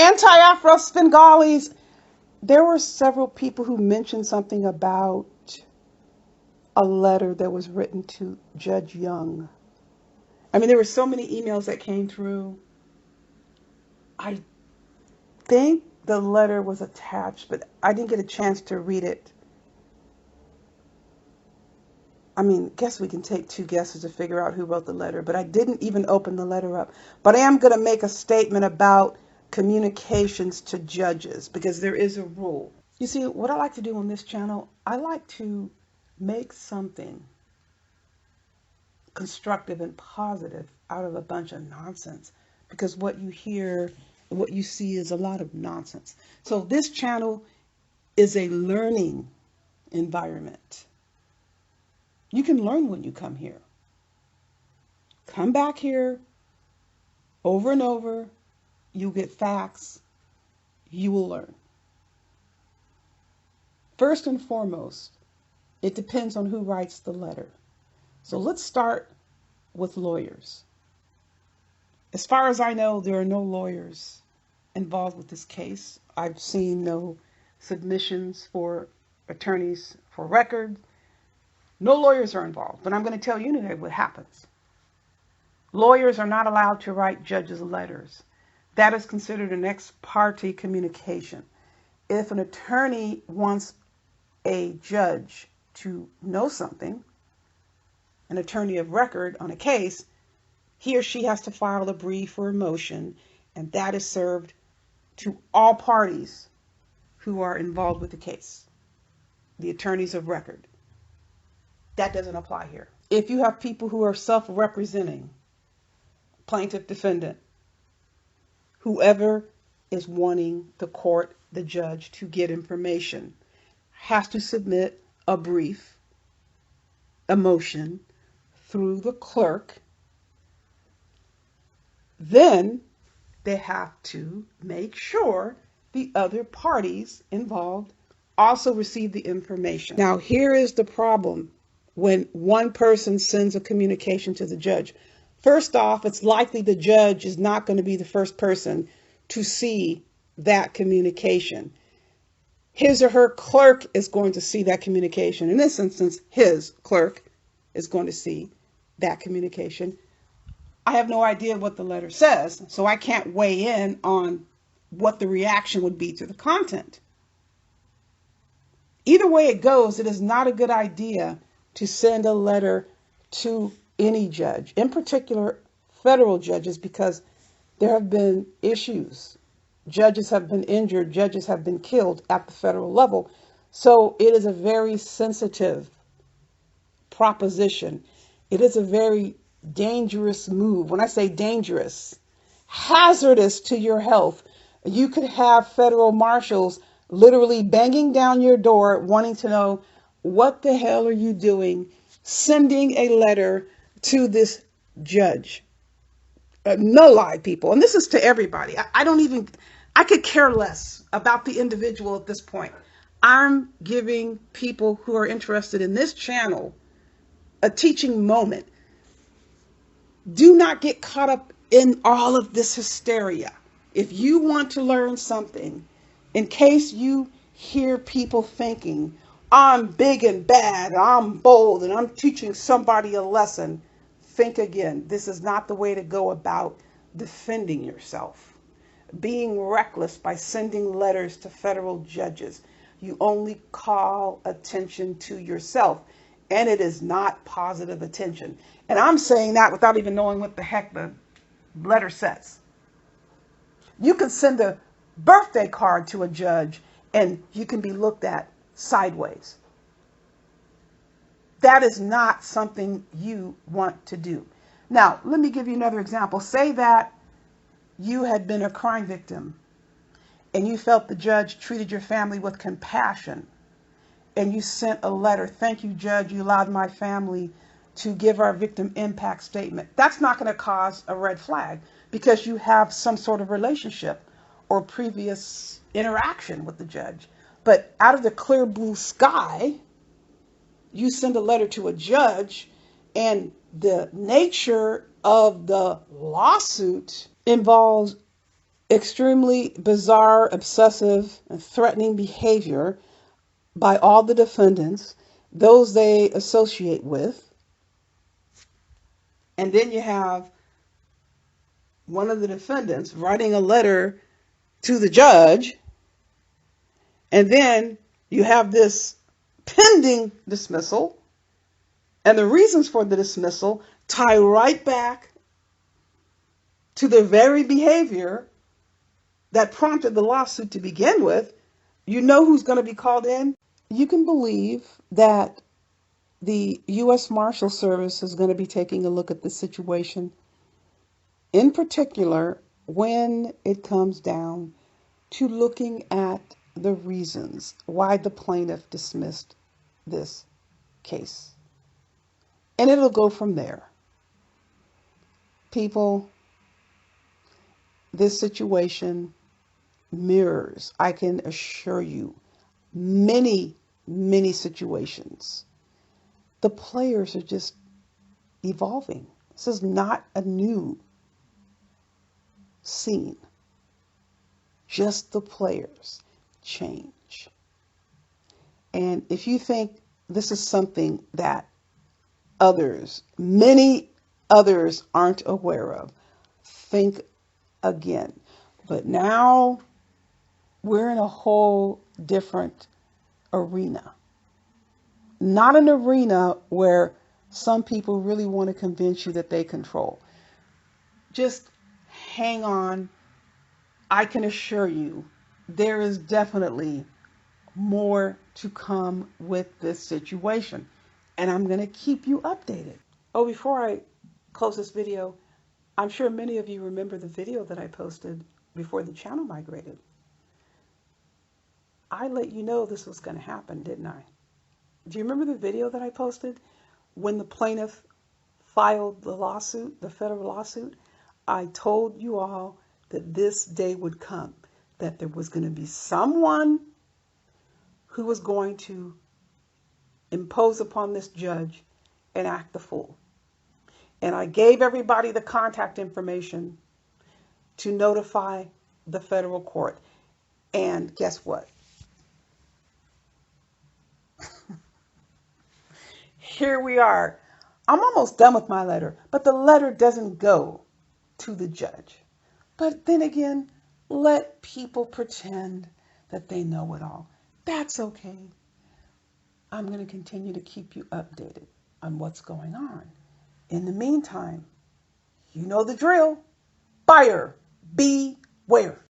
Anti-Afro Bengalis. There were several people who mentioned something about a letter that was written to Judge Young. I mean, there were so many emails that came through. I think the letter was attached, but I didn't get a chance to read it. I mean, guess we can take two guesses to figure out who wrote the letter, but I didn't even open the letter up. But I am going to make a statement about communications to judges because there is a rule. You see, what I like to do on this channel, I like to make something constructive and positive out of a bunch of nonsense because what you hear, what you see is a lot of nonsense. So this channel is a learning environment. You can learn when you come here. Come back here over and over. You'll get facts. You will learn. First and foremost, it depends on who writes the letter. So let's start with lawyers. As far as I know, there are no lawyers involved with this case. I've seen no submissions for attorneys for record. No lawyers are involved, but I'm going to tell you anyway what happens. Lawyers are not allowed to write judges' letters. That is considered an ex parte communication. If an attorney wants a judge to know something, an attorney of record on a case, he or she has to file a brief or a motion, and that is served to all parties who are involved with the case, the attorneys of record. That doesn't apply here. If you have people who are self-representing, plaintiff, defendant, whoever is wanting the court, the judge, to get information, has to submit a brief, a motion, through the clerk. Then they have to make sure the other parties involved also receive the information. Now, here is the problem when one person sends a communication to the judge. First off, it's likely the judge is not going to be the first person to see that communication. His or her clerk is going to see that communication. In this instance, his clerk is going to see that communication. I have no idea what the letter says, so I can't weigh in on what the reaction would be to the content. Either way it goes, it is not a good idea to send a letter to any judge, in particular federal judges, because there have been issues. Judges have been injured, judges have been killed at the federal level. So it is a very sensitive proposition. It is a very dangerous move. When I say dangerous, hazardous to your health. You could have federal marshals literally banging down your door wanting to know, what the hell are you doing sending a letter to this judge? No lie, people. And this is to everybody. I could care less about the individual at this point. I'm giving people who are interested in this channel a teaching moment. Do not get caught up in all of this hysteria. If you want to learn something, in case you hear people thinking, I'm big and bad, I'm bold, and I'm teaching somebody a lesson, think again. This is not the way to go about defending yourself. Being reckless by sending letters to federal judges. You only call attention to yourself, and it is not positive attention. And I'm saying that without even knowing what the heck the letter says. You can send a birthday card to a judge and you can be looked at sideways. That is not something you want to do. Now, let me give you another example. Say that you had been a crime victim and you felt the judge treated your family with compassion and you sent a letter. Thank you, Judge, you allowed my family to give our victim impact statement. That's not going to cause a red flag because you have some sort of relationship or previous interaction with the judge. But out of the clear blue sky, you send a letter to a judge and the nature of the lawsuit involves extremely bizarre, obsessive, and threatening behavior by all the defendants, those they associate with. And then you have one of the defendants writing a letter to the judge. And then you have this pending dismissal. And the reasons for the dismissal tie right back to the very behavior that prompted the lawsuit to begin with. You know who's going to be called in? You can believe that the U.S. Marshal Service is going to be taking a look at this situation, in particular when it comes down to looking at the reasons why the plaintiff dismissed this case. And it'll go from there. People, this situation mirrors, I can assure you, many, many situations. The players are just evolving. This is not a new scene. Just the players change. And if you think this is something that others, many others aren't aware of, think again. But now we're in a whole different arena. Not an arena where some people really want to convince you that they control. Just hang on. I can assure you there is definitely more to come with this situation. And I'm going to keep you updated. Oh, before I close this video, I'm sure many of you remember the video that I posted before the channel migrated. I let you know this was going to happen, didn't I? Do you remember the video that I posted when the plaintiff filed the lawsuit, the federal lawsuit? I told you all that this day would come, that there was going to be someone who was going to impose upon this judge and act the fool. And I gave everybody the contact information to notify the federal court. And guess what? Here we are. I'm almost done with my letter, but the letter doesn't go to the judge. But then again, let people pretend that they know it all. That's okay. I'm going to continue to keep you updated on what's going on. In the meantime, you know the drill. Buyer beware.